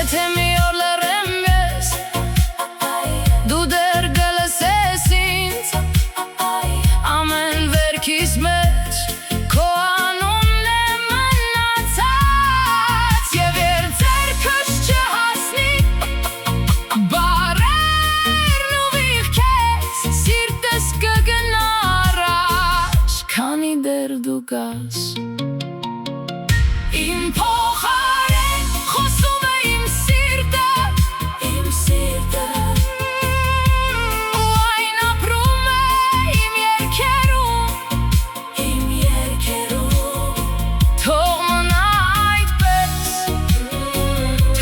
Եթե մի օր լռեմ ես, դու դեռ կլսես ինձ, ամեն վերքիս մեջ քո անունն է մնացած, և երբ ձեռքս չհասնի բառերն ուղիղ քեզ, սիրտս կգնա առաջ, քանի դեռ դու կաս։ Իմ փոխարեն խոսում է իմ սիրտը, ու այն ապրում է իմ երգերում, թող մնա այդպես,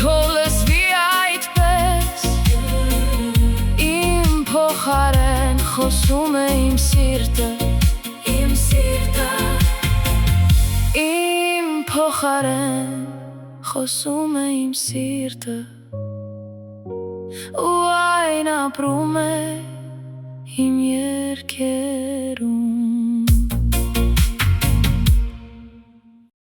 թող լսվի այդպես, իմ փոխարեն խոսում է իմ սիրտը, իմ փոխարեն խոսում է իմ սիրտը, ու այն ապրում է իմ երգերում։